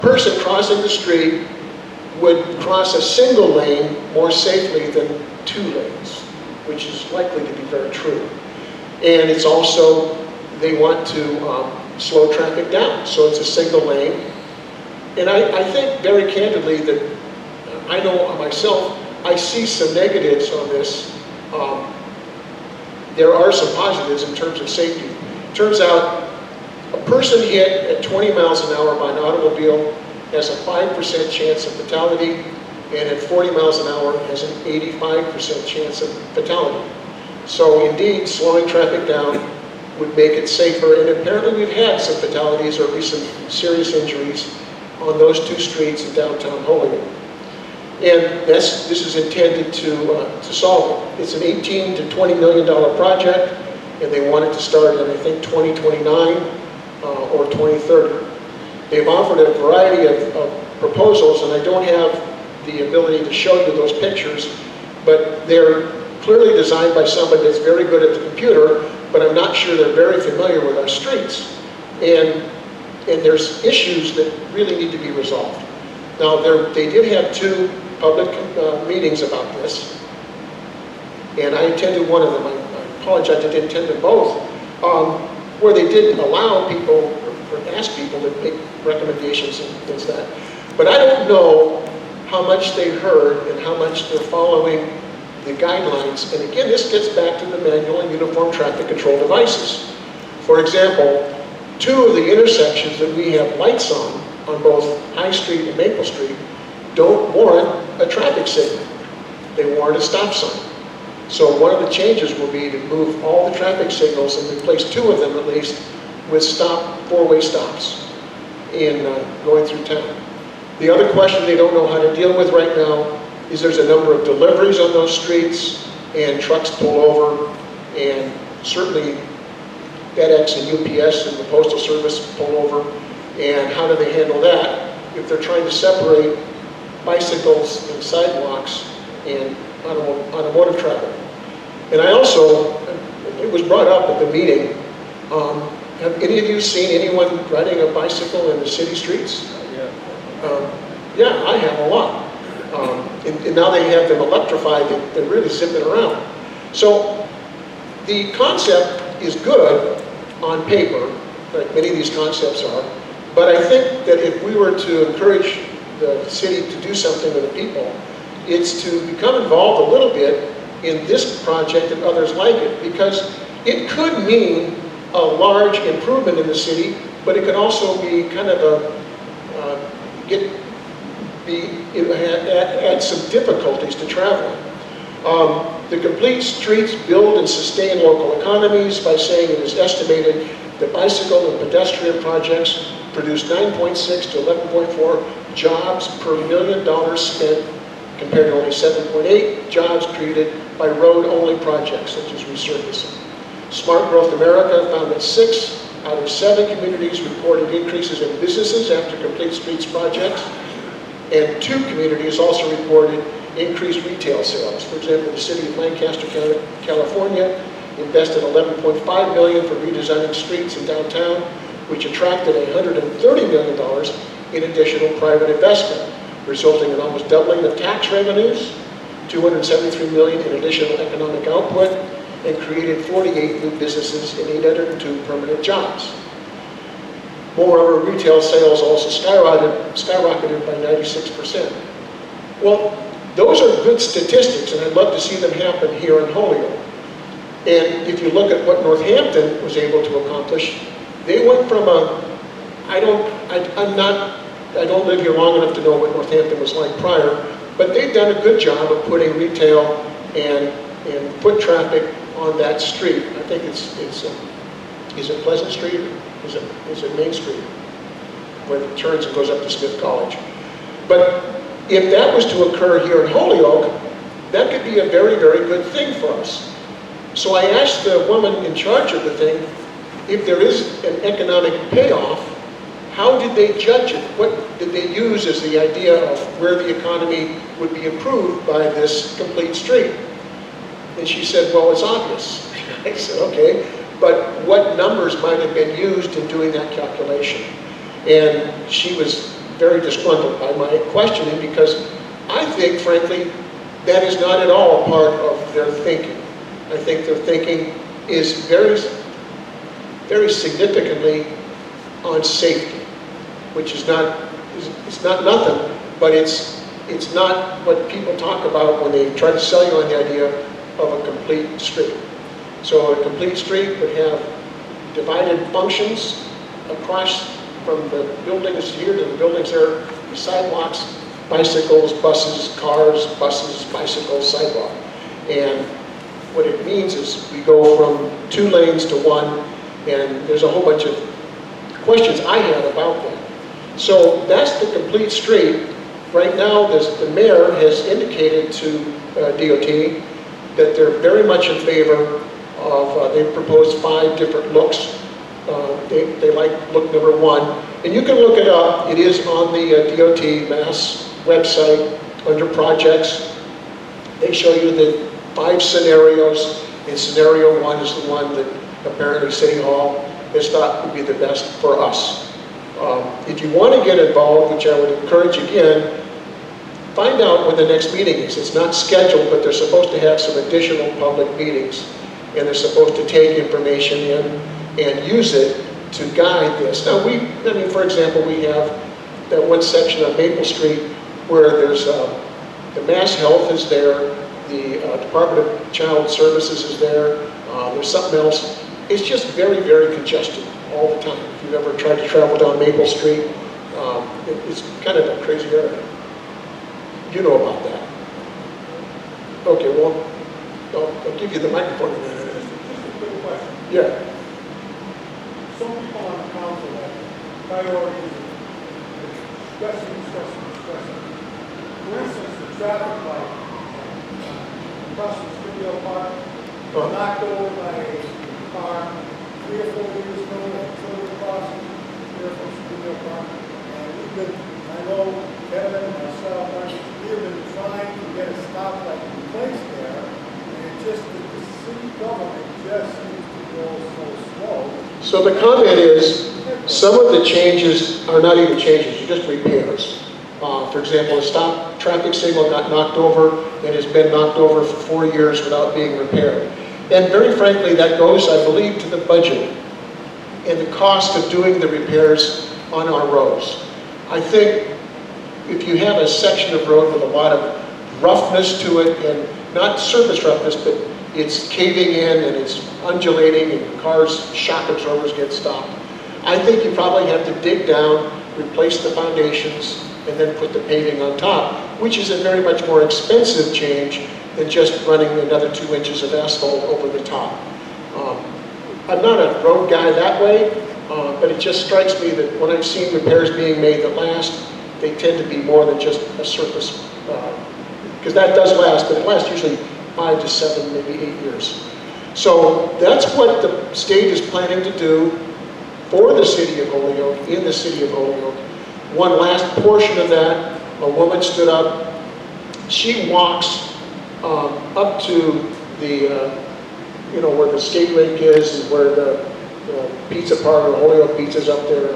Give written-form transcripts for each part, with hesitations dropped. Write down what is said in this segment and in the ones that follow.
person crossing the street would cross a single lane more safely than 2 lanes, which is likely to be very true. And it's also, they want to slow traffic down, so it's a single lane. And I think very candidly that I know myself, I see some negatives on this. There are some positives in terms of safety. Turns out a person hit at 20 miles an hour by an automobile has a 5% chance of fatality, and at 40 miles an hour has an 85% chance of fatality. So indeed, slowing traffic down would make it safer, and apparently we've had some fatalities or at least some serious injuries on those 2 streets in downtown Holyoke. And this is intended to solve it. It's an $18 to $20 million project, and they want it to start in, I think, 2029 or 2030. They've offered a variety of proposals, and I don't have the ability to show you those pictures, but they're clearly designed by somebody that's very good at the computer, but I'm not sure they're very familiar with our streets. And there's issues that really need to be resolved. Now, they did have 2 public meetings about this, and I attended one of them. I apologize, I didn't attend them both, where they did allow people, or ask people to make recommendations and things like that. But I don't know how much they heard and how much they're following the guidelines. And again, this gets back to the manual and uniform traffic control devices. For example, 2 of the intersections that we have lights on both High Street and Maple Street, don't warrant a traffic signal. They warrant a stop sign. So one of the changes will be to move all the traffic signals and replace 2 of them at least with 4-way stops in going through town. The other question they don't know how to deal with right now is there's a number of deliveries on those streets, and trucks pull over, and certainly FedEx and UPS and the Postal Service pull over. And how do they handle that if they're trying to separate bicycles and sidewalks and automotive traffic? And I also, it was brought up at the meeting, have any of you seen anyone riding a bicycle in the city streets? Yeah, I have a lot. And now they have them electrified, they're really zipping around. So the concept is good on paper, like many of these concepts are, but I think that if we were to encourage the city to do something with the people, it's to become involved a little bit in this project and others like it, because it could mean a large improvement in the city, but it could also be kind of add some difficulties to traveling. The complete streets build and sustain local economies by saying it is estimated that bicycle and pedestrian projects produce 9.6 to 11.4 jobs per $1 million spent, compared to only 7.8 jobs created by road-only projects such as resurfacing. Smart Growth America found that 6 out of 7 communities reported increases in businesses after complete streets projects, and 2 communities also reported increased retail sales. For example, the city of Lancaster, California invested $11.5 million for redesigning streets in downtown, which attracted $130 million in additional private investment, resulting in almost doubling of tax revenues, $273 million in additional economic output, and created 48 new businesses and 802 permanent jobs. Moreover, retail sales also skyrocketed by 96%. Well, those are good statistics, and I'd love to see them happen here in Holyoke. And if you look at what Northampton was able to accomplish, they went from I don't live here long enough to know what Northampton was like prior, but they've done a good job of putting retail and foot traffic on that street. I think is it Pleasant Street? Is it Main Street, where it turns and goes up to Smith College? But if that was to occur here in Holyoke, that could be a very, very good thing for us. So I asked the woman in charge of the thing, if there is an economic payoff, how did they judge it? What did they use as the idea of where the economy would be improved by this complete street? And she said, well, it's obvious. I said, okay, but what numbers might have been used in doing that calculation? And she was very disgruntled by my questioning, because I think, frankly, that is not at all a part of their thinking. I think their thinking is very, very significantly on safety, which is not, it's not nothing, but it's not what people talk about when they try to sell you on the idea of a complete street. So a complete street would have divided functions across from the buildings here to the buildings there, the sidewalks, bicycles, buses, cars, buses, bicycles, sidewalk. And what it means is we go from 2 lanes to 1, and there's a whole bunch of questions I had about that. So that's the complete street. Right now, the mayor has indicated to DOT that they're very much in favor of, they've proposed 5 different looks. They like look number 1. And you can look it up. It is on the DOT Mass website under projects. They show you the 5 scenarios, and scenario 1 is the one that apparently City Hall has thought would be the best for us. If you want to get involved, which I would encourage again, find out when the next meeting is. It's not scheduled, but they're supposed to have some additional public meetings, and they're supposed to take information in and use it to guide this. Now, for example, we have that one section on Maple Street where there's the Mass Health is there, the Department of Child Services is there, there's something else. It's just very, very congested all the time. If you've ever tried to travel down Maple Street, it's kind of a crazy area. You know about that. Okay, well, I'll give you the microphone in a minute. Just a quick question. Yeah. Some people on the council have priorities of discussing. For instance, the traffic light across the studio park was knocked over by a car 3 or 4 years ago at Children's Crossing here from Studio Park. And we've been, I know Kevin and myself, we've been trying to get a stoplight placed there, and just the city government just seems to go so slow. So the comment is, some of the changes are not even changes, they're just repairs. For example, a stop traffic signal got knocked over and has been knocked over for 4 years without being repaired. And very frankly, that goes, I believe, to the budget and the cost of doing the repairs on our roads. I think if you have a section of road with a lot of roughness to it, and not surface roughness, but it's caving in and it's undulating and cars, shock absorbers get stopped, I think you probably have to dig down, replace the foundations, and then put the paving on top, which is a very much more expensive change than just running another 2 inches of asphalt over the top. I'm not a road guy that way, but it just strikes me that when I've seen repairs being made that last, they tend to be more than just a surface, because that does last, but it lasts usually 5 to 7, maybe 8 years. So that's what the state is planning to do for the city of Holyoke, in the city of Holyoke. One last portion of that, a woman stood up. She walks up to the, where the skate rink is, and where the pizza parlor, Holyoke Pizza's up there.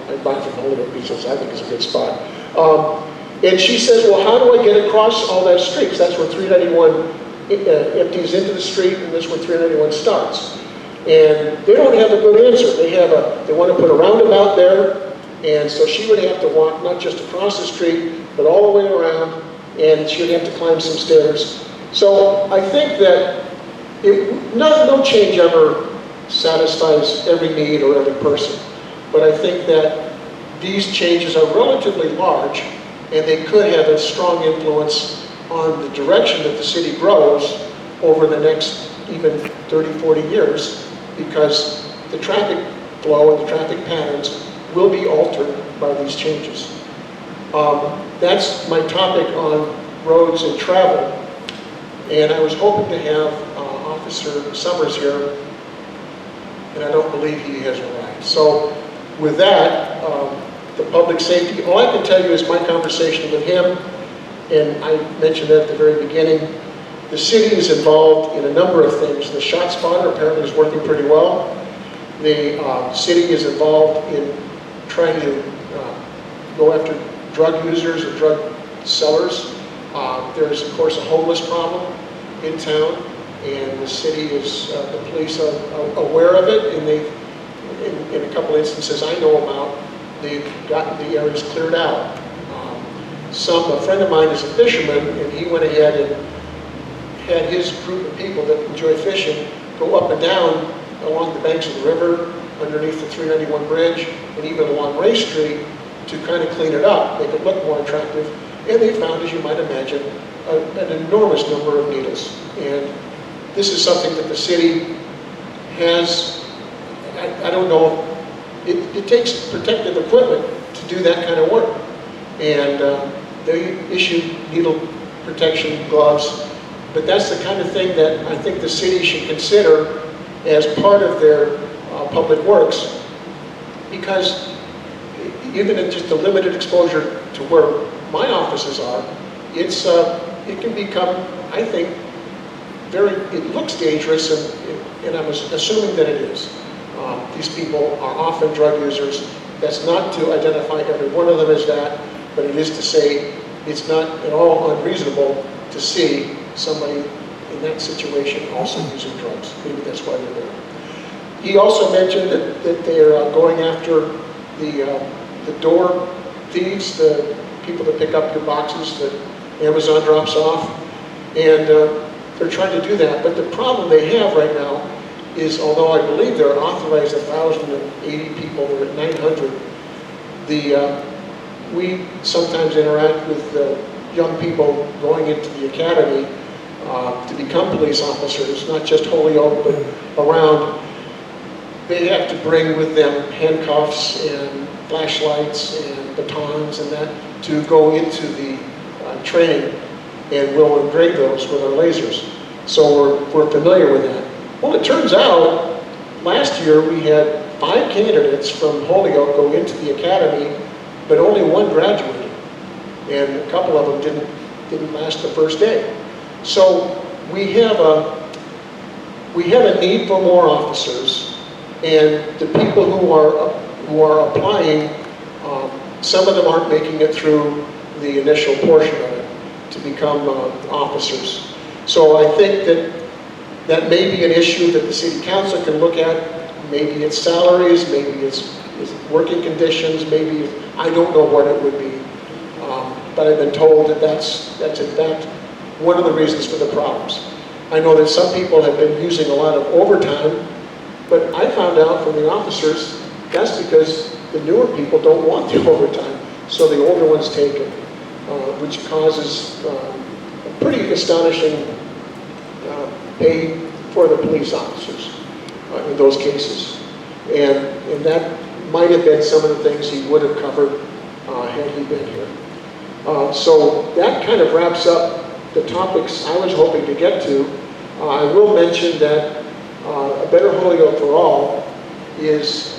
I buy from Holyoke Pizza, so I think it's a good spot. And she says, well, how do I get across all that street? Because that's where 391 empties into the street, and that's where 391 starts. And they don't have a good answer. They want to put a roundabout there, and so she would have to walk not just across the street, but all the way around, and she would have to climb some stairs. So I think that no change ever satisfies every need or every person. But I think that these changes are relatively large, and they could have a strong influence on the direction that the city grows over the next even 30, 40 years, because the traffic flow and the traffic patterns will be altered by these changes. That's my topic on roads and travel, and I was hoping to have Officer Summers here, and I don't believe he has arrived. So with that, the public safety, all I can tell you is my conversation with him, and I mentioned that at the very beginning. The city is involved in a number of things. The shot spotter apparently is working pretty well. The city is involved in trying to go after drug users or drug sellers. There's, of course, a homeless problem in town, and the city is, the police are aware of it, and they've, in a couple instances I know about, they've gotten the areas cleared out. A friend of mine is a fisherman, and he went ahead and had his group of people that enjoy fishing go up and down along the banks of the river, underneath the 391 bridge, and even along Ray Street to kind of clean it up, make it look more attractive. And they found, as you might imagine, an enormous number of needles. And this is something that the city has, I don't know, it takes protective equipment to do that kind of work. And they issue needle protection gloves, but that's the kind of thing that I think the city should consider as part of their public works, because even in just a limited exposure to where my offices are, it can become, I think, it looks dangerous, and I'm assuming that it is. These people are often drug users. That's not to identify every one of them as that, but it is to say it's not at all unreasonable to see somebody in that situation also using drugs. Maybe that's why they're there. He also mentioned that they're going after the door thieves, the people that pick up your boxes that Amazon drops off, and they're trying to do that. But the problem they have right now is, although I believe they're authorized 1,080 people, they're at 900, we sometimes interact with young people going into the academy to become police officers, not just Holyoke, but around. They have to bring with them handcuffs and flashlights and batons and that to go into the training, and we'll engrave those with our lasers. So we're familiar with that. Well, it turns out last year we had 5 candidates from Holyoke go into the academy, but only 1 graduated, and a couple of them didn't last the first day. So we have a need for more officers, and the people who are applying, some of them aren't making it through the initial portion of it to become officers. So I think that may be an issue that the city council can look at. Maybe it's salaries, maybe it's working conditions, maybe, I don't know what it would be. But I've been told that that's in fact one of the reasons for the problems. I know that some people have been using a lot of overtime, but I found out from the officers that's because the newer people don't want the overtime, so the older ones take it, which causes a pretty astonishing pay for the police officers in those cases. And that might have been some of the things he would have covered had he been here. So that kind of wraps up the topics I was hoping to get to. I will mention that A Better Holyoke for All is,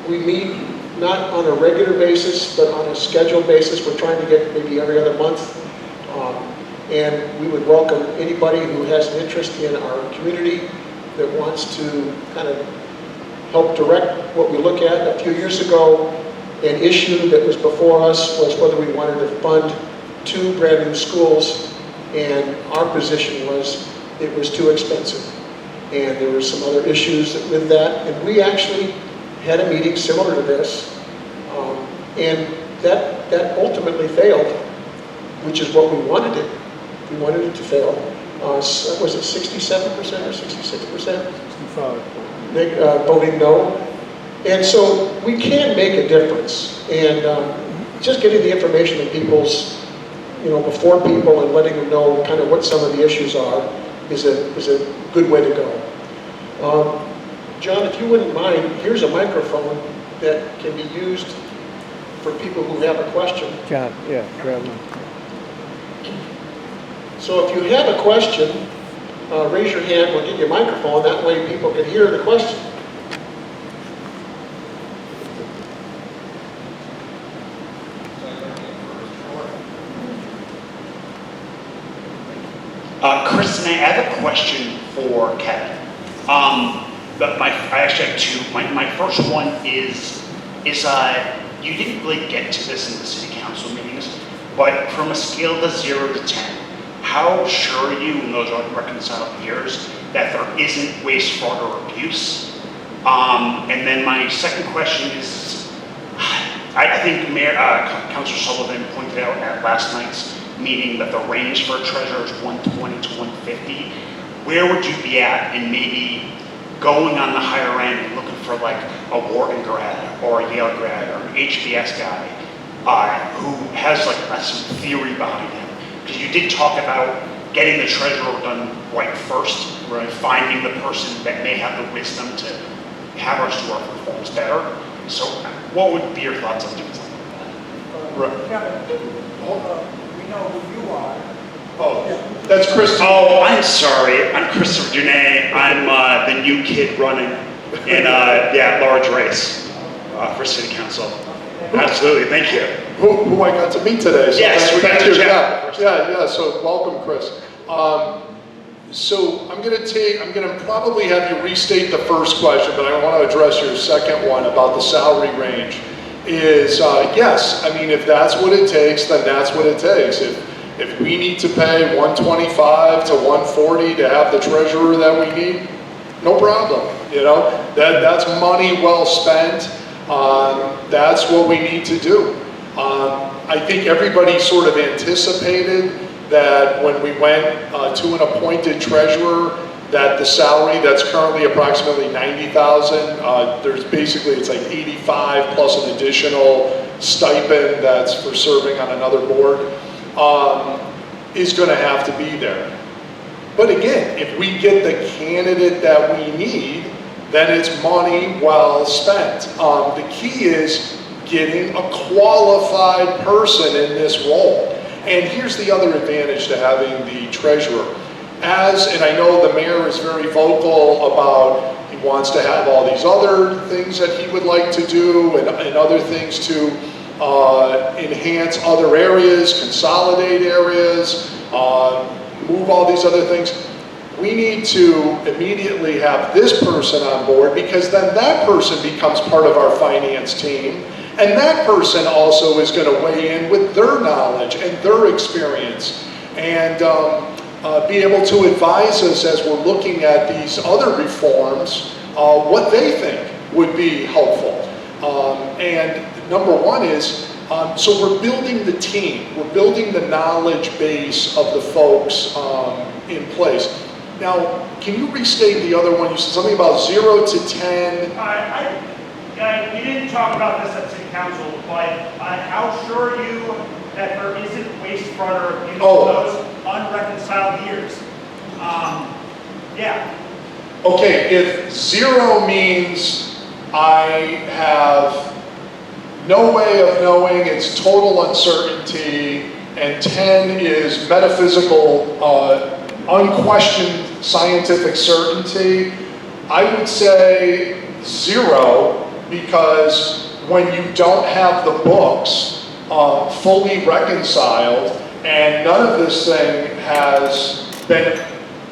we meet not on a regular basis, but on a scheduled basis. We're trying to get maybe every other month. And we would welcome anybody who has an interest in our community that wants to kind of help direct what we look at. A few years ago, an issue that was before us was whether we wanted to fund 2 brand new schools, and our position was it was too expensive. And there were some other issues with that, and we actually had a meeting similar to this, and that ultimately failed, which is what we wanted it. We wanted it to fail. Was it 67% or 66%? 65. Voting no. And so we can make a difference. And just getting the information to people's, before people and letting them know kind of what some of the issues are is a good way to go. John, if you wouldn't mind, here's a microphone that can be used for people who have a question. John, yeah, grab one. So if you have a question, raise your hand, we'll give you a microphone, that way people can hear the question. Kristen, I have a question for Kevin. But I actually have 2. My first one is you didn't really get to this in the city council meetings, but from a scale of 0 to 10, how sure are you in those unreconciled years that there isn't waste, fraud, or abuse? And then my second question is, I think Councilor Sullivan pointed out at last night's meeting that the range for a treasurer is 120 to 150. Where would you be at in maybe going on the higher end and looking for like a Wharton grad or a Yale grad or an HBS guy who has like some theory behind him? Because you did talk about getting the treasurer done right first, right? Finding the person that may have the wisdom to have our store perform better. So what would be your thoughts on doing something like that? Right. Kevin, hold up, we know who you are. Oh, that's Chris. Oh, I'm sorry. I'm Christopher Dunay. I'm the new kid running in large race for city council. Absolutely, thank you. Who I got to meet today. So Yes, we got thank to you. chat. Yeah. So welcome, Chris. So I'm gonna probably have you restate the first question, but I want to address your second one about the salary range. Is yes, I mean if that's what it takes, then that's what it takes. If we need to pay 125 to 140 to have the treasurer that we need, no problem. You know that's money well spent. That's what we need to do. I think everybody sort of anticipated that when we went to an appointed treasurer, that the salary that's currently approximately $90,000, there's basically it's like 85 plus an additional stipend that's for serving on another board, is going to have to be there. But again, if we get the candidate that we need, then it's money well spent. The key is getting a qualified person in this role. And here's the other advantage to having the treasurer. And I know the mayor is very vocal about he wants to have all these other things that he would like to do and other things to enhance other areas, consolidate areas, move all these other things. We need to immediately have this person on board because then that person becomes part of our finance team. And that person also is going to weigh in with their knowledge and their experience and be able to advise us as we're looking at these other reforms, what they think would be helpful. And number one is, so we're building the team, we're building the knowledge base of the folks in place. Now, can you restate the other one? You said something about 0 to 10. We didn't talk about this at city council, but how sure are you that there isn't waste, fraud, or abuse in those unreconciled years? Okay, if 0 means I have no way of knowing, it's total uncertainty, and 10 is metaphysical, unquestioned scientific certainty, I would say 0, because when you don't have the books fully reconciled and none of this thing has been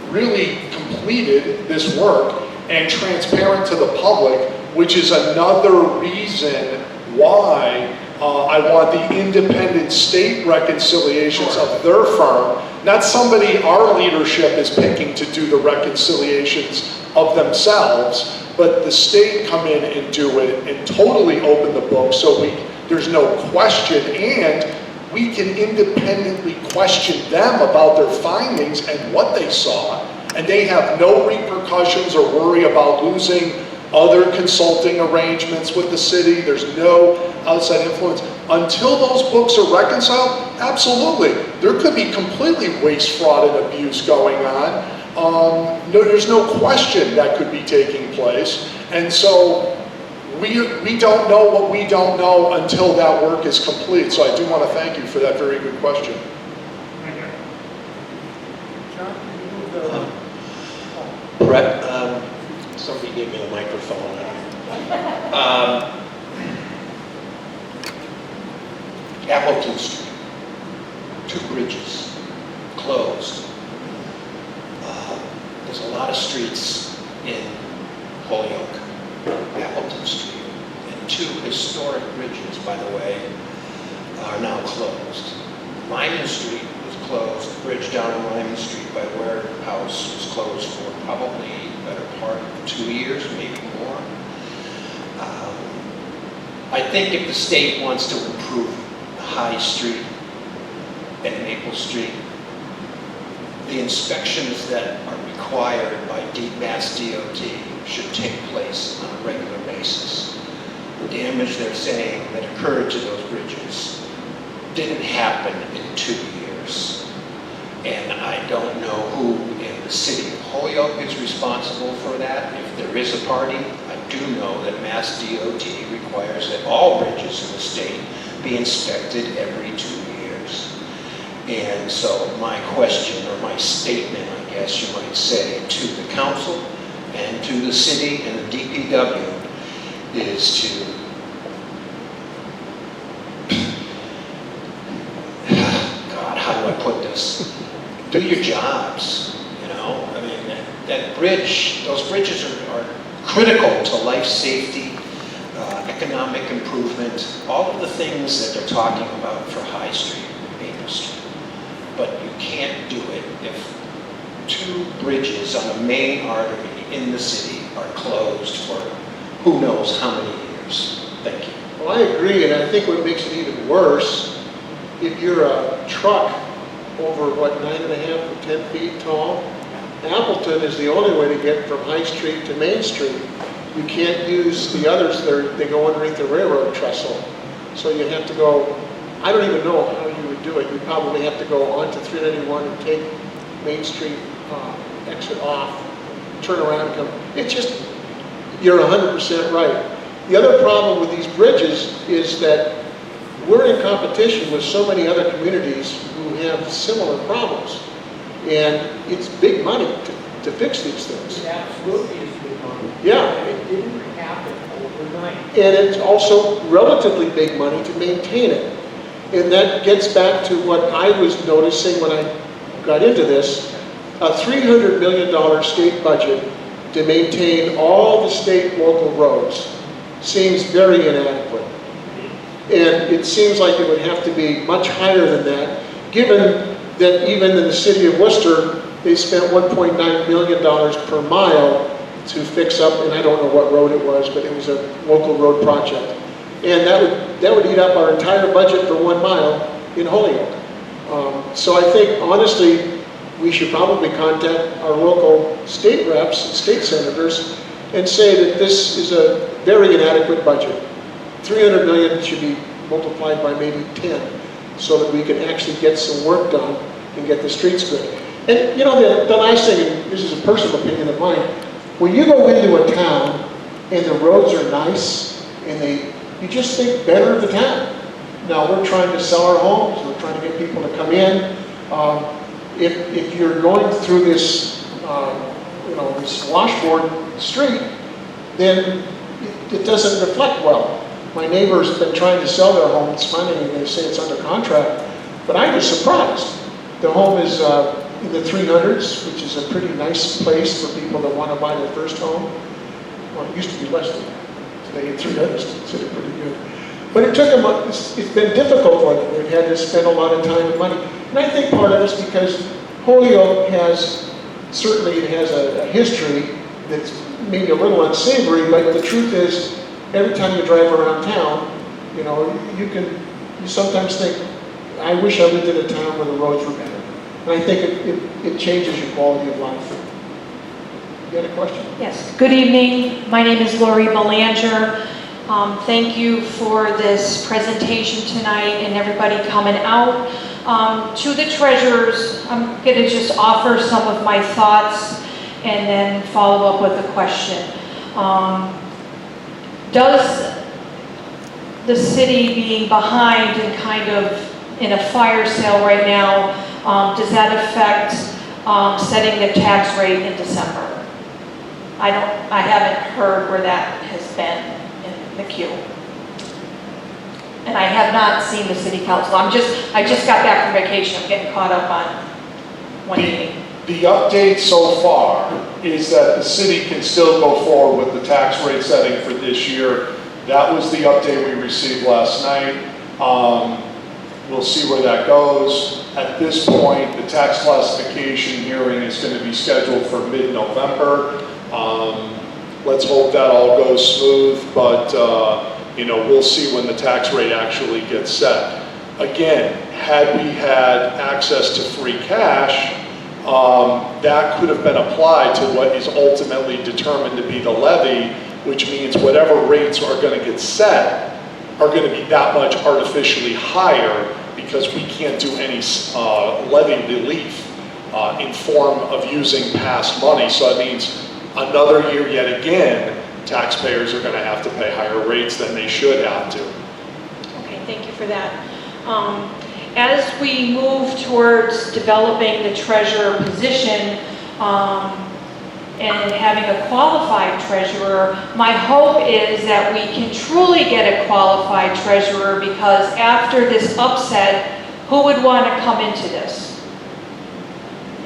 really completed, this work, and transparent to the public, which is another reason why I want the independent state reconciliations of their firm, not somebody our leadership is picking to do the reconciliations of themselves, but the state come in and do it and totally open the book so there's no question, and we can independently question them about their findings and what they saw, and they have no repercussions or worry about losing other consulting arrangements with the city. There's no outside influence. Until those books are reconciled, absolutely. There could be completely waste, fraud, and abuse going on. No, there's no question that could be taking place. And so we don't know what we don't know until that work is complete. So I do want to thank you for that very good question. John, can you move the... Brett, somebody gave me a microphone. Appleton Street, 2 bridges, closed. There's a lot of streets in Holyoke, Appleton Street, and two historic bridges, by the way, are now closed. Lyman Street was closed, the bridge down on Lyman Street by Warehouse was closed for probably the better part of 2 years, maybe more. I think if the state wants to improve High Street and Maple Street, the inspections that are required by Mass DOT should take place on a regular basis. The damage they're saying that occurred to those bridges didn't happen in 2 years. And I don't know who in the city of Holyoke is responsible for that. If there is a party, I do know that Mass DOT requires that all bridges in the state be inspected every 2 years. And so my question, or my statement, I guess you might say, to the council and to the city and the DPW is to how do I put this? Do your jobs, you know? I mean, that bridge, those bridges are critical to life safety, economic improvement, all of the things that they're talking about for High Street and Maple Street. But you can't do it if 2 bridges on a main artery in the city are closed for who knows how many years. Thank you. Well, I agree, and I think what makes it even worse, if you're a truck over, 9.5 or 10 feet tall, Appleton is the only way to get from High Street to Main Street. You can't use the others, they go underneath the railroad trestle. So you have to go, I don't even know how you would do it. You'd probably have to go onto 391 and take Main Street exit off, turn around and come. It's just, you're 100% right. The other problem with these bridges is that we're in competition with so many other communities who have similar problems. And it's big money to fix these things. It absolutely is big money. Yeah. And it didn't happen overnight. And it's also relatively big money to maintain it. And that gets back to what I was noticing when I got into this. A $300 million state budget to maintain all the state and local roads seems very inadequate. And it seems like it would have to be much higher than that, given that even in the city of Worcester, they spent $1.9 million per mile to fix up, and I don't know what road it was, but it was a local road project. And that would eat up our entire budget for 1 mile in Holyoke. So I think, honestly, we should probably contact our local state reps and state senators and say that this is a very inadequate budget. 300 million should be multiplied by maybe 10 so that we can actually get some work done and get the streets good. And you know, the last thing, and this is a personal opinion of mine, when you go into a town and the roads are nice and you just think better of the town. Now we're trying to sell our homes, we're trying to get people to come in. If you're going through this, this washboard street, then it doesn't reflect well. My neighbor's been trying to sell their home, it's funny, and they say it's under contract, but I was surprised. The home is in the 300s, which is a pretty nice place for people that want to buy their first home. Well, it used to be less than that. Today in 300s is considered pretty good. But it took them, it's been difficult for them. They've had to spend a lot of time and money. And I think part of it is because Holyoke certainly it has a history that's maybe a little unsavory, but the truth is, every time you drive around town, you sometimes think, I wish I lived in a town where the roads were better. And I think it changes your quality of life. You had a question? Yes. Good evening. My name is Lori Belanger. Thank you for this presentation tonight and everybody coming out. To the treasurers, I'm going to just offer some of my thoughts and then follow up with a question. Does the city being behind and kind of in a fire sale right now, does that affect setting the tax rate in December? I haven't heard where that has been in the queue. And I have not seen the city council. I just got back from vacation. I'm getting caught up on one meeting. The update so far is that the city can still go forward with the tax rate setting for this year. That was the update we received last night. We'll see where that goes. At this point, the tax classification hearing is going to be scheduled for mid-November. Let's hope that all goes smooth, but we'll see when the tax rate actually gets set. Again, had we had access to free cash, that could have been applied to what is ultimately determined to be the levy, which means whatever rates are going to get set are going to be that much artificially higher because we can't do any levy relief in form of using past money. So that means another year yet again, taxpayers are going to have to pay higher rates than they should have to. Okay, thank you for that. As we move towards developing the treasurer position and having a qualified treasurer, my hope is that we can truly get a qualified treasurer, because after this upset, who would want to come into this?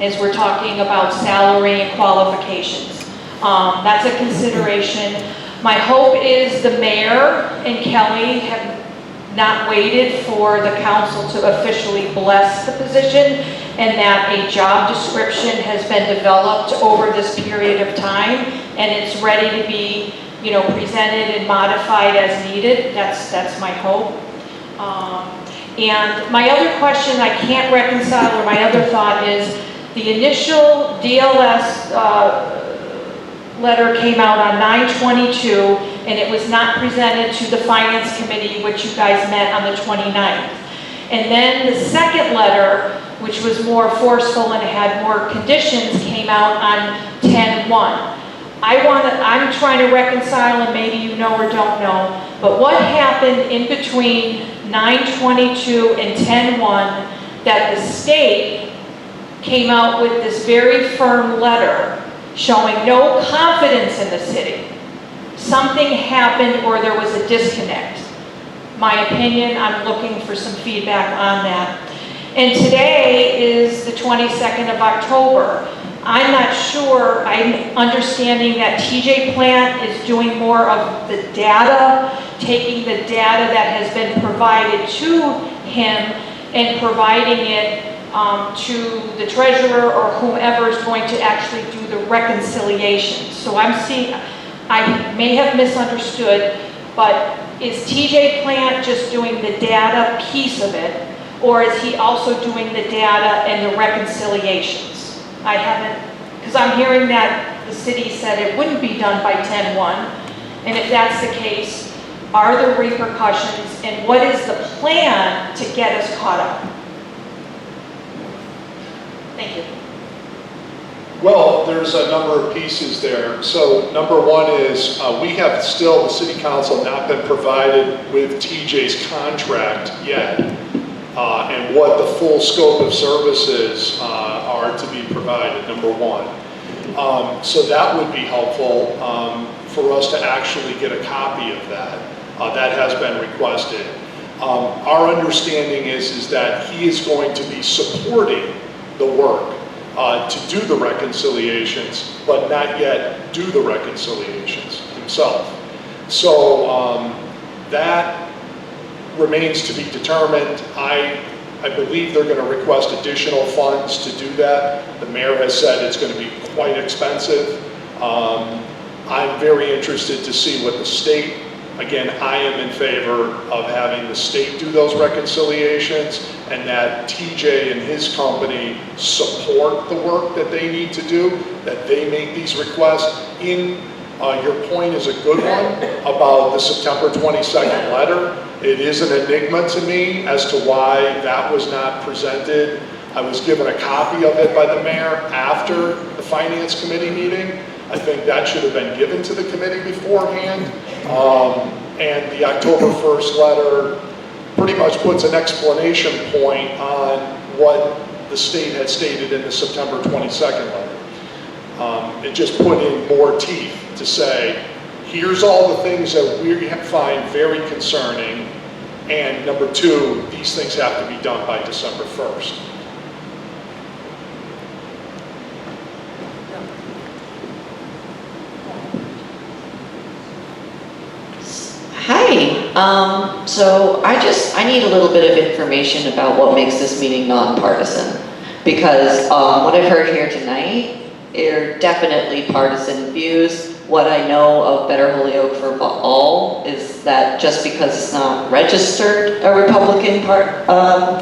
As we're talking about salary and qualifications. That's a consideration. My hope is the mayor and Kelly have not waited for the council to officially bless the position, and that a job description has been developed over this period of time, and it's ready to be, presented and modified as needed. That's my hope. And my other question I can't reconcile, or my other thought is, the initial DLS letter came out on 9/22, and it was not presented to the Finance Committee, which you guys met on the 29th. And then the second letter, which was more forceful and had more conditions, came out on 10/1. I'm trying to reconcile, and maybe you know or don't know, but what happened in between 9/22 and 10/1 that the state came out with this very firm letter showing no confidence in the city? Something happened, or there was a disconnect. My opinion, I'm looking for some feedback on that. And today is the 22nd of October. I'm not sure, I'm understanding that TJ Plant is doing more of the data, taking the data that has been provided to him and providing it to the treasurer or whomever is going to actually do the reconciliation. So I'm seeing, I may have misunderstood, but is TJ Plant just doing the data piece of it, or is he also doing the data and the reconciliations? I haven't, because I'm hearing that the city said it wouldn't be done by 10/1, and if that's the case, are there repercussions, and what is the plan to get us caught up? Thank you. Well, there's a number of pieces there. So number one is we have still, the city council, not been provided with TJ's contract yet, and what the full scope of services are to be provided, number one. So that would be helpful for us to actually get a copy of that. That has been requested. Our understanding is that he is going to be supporting the work to do the reconciliations, but not yet do the reconciliations himself. So that remains to be determined. I believe they're going to request additional funds to do that. The mayor has said it's going to be quite expensive. I'm very interested to see what the state, again, I am in favor of having the state do those reconciliations, and that TJ and his company support the work that they need to do, that they make these requests. Your point is a good one about the September 22nd letter. It is an enigma to me as to why that was not presented. I was given a copy of it by the mayor after the Finance Committee meeting. I think that should have been given to the committee beforehand. And the October 1st letter pretty much puts an explanation point on what the state had stated in the September 22nd letter. It just put in more teeth to say, here's all the things that we find very concerning, and number two, these things have to be done by December 1st. Hi, So I need a little bit of information about what makes this meeting nonpartisan. Because what I've heard here tonight are definitely partisan views. What I know of Better Holyoke for All is that just because it's not registered a Republican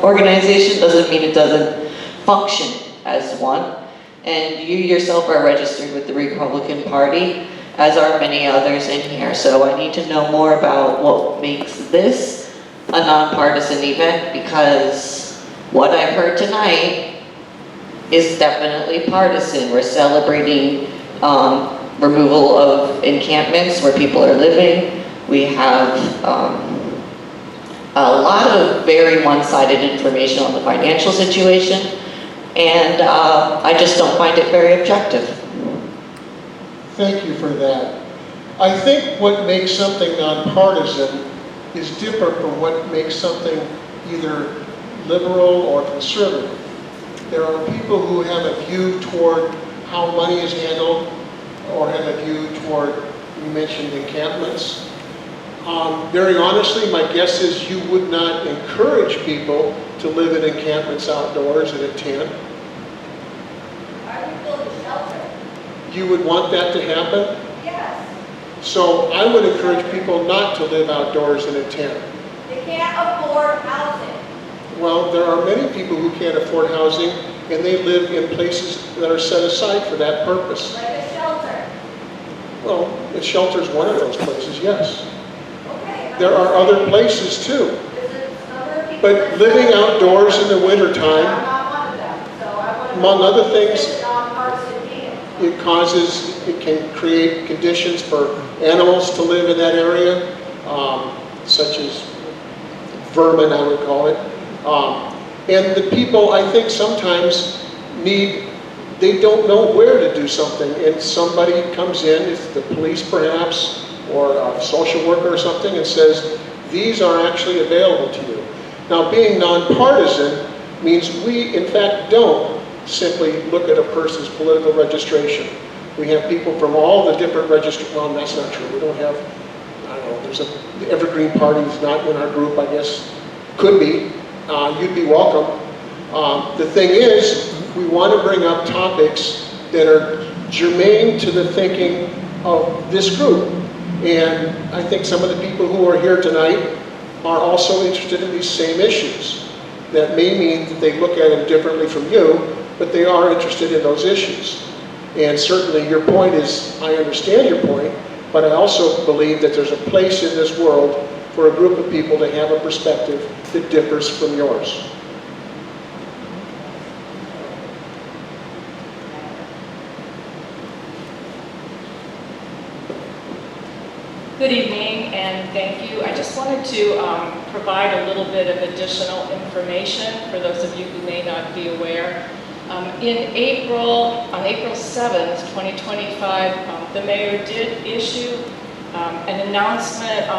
organization doesn't mean it doesn't function as one. And you yourself are registered with the Republican Party, as are many others in here. So I need to know more about what makes this a nonpartisan event, because what I've heard tonight is definitely partisan. We're celebrating removal of encampments where people are living. We have a lot of very one-sided information on the financial situation, and I just don't find it very objective. Thank you for that. I think what makes something nonpartisan is different from what makes something either liberal or conservative. There are people who have a view toward how money is handled, or have a view toward, you mentioned encampments. Very honestly, my guess is you would not encourage people to live in encampments outdoors in a tent. I would build a shelter. You would want that to happen? Yes. So I would encourage people not to live outdoors in a tent. They can't afford housing. Well, there are many people who can't afford housing, and they live in places that are set aside for that purpose. Like a shelter. Well, a shelter's one of those places, yes. Okay. There are other places too. There's a number of people But that living sell- outdoors in the I'm wintertime, not one of them, so I want to. among other things, It's a nonpartisan meeting. it can create conditions for animals to live in that area, such as vermin, I would call it. And the people, I think, sometimes they don't know where to do something, and somebody comes in, it's the police perhaps, or a social worker or something, and says, these are actually available to you. Now, being nonpartisan means we, in fact, don't simply look at a person's political registration. We have people from all the different well, that's not true. We don't have, I don't know, the Evergreen Party is not in our group, I guess. Could be. You'd be welcome. The thing is, we want to bring up topics that are germane to the thinking of this group. And I think some of the people who are here tonight are also interested in these same issues. That may mean that they look at them differently from you, but they are interested in those issues. And certainly your point is, I understand your point, but I also believe that there's a place in this world for a group of people to have a perspective that differs from yours. Good evening, and thank you. I just wanted to provide a little bit of additional information for those of you who may not be aware. On April 7th, 2025, the mayor did issue an announcement on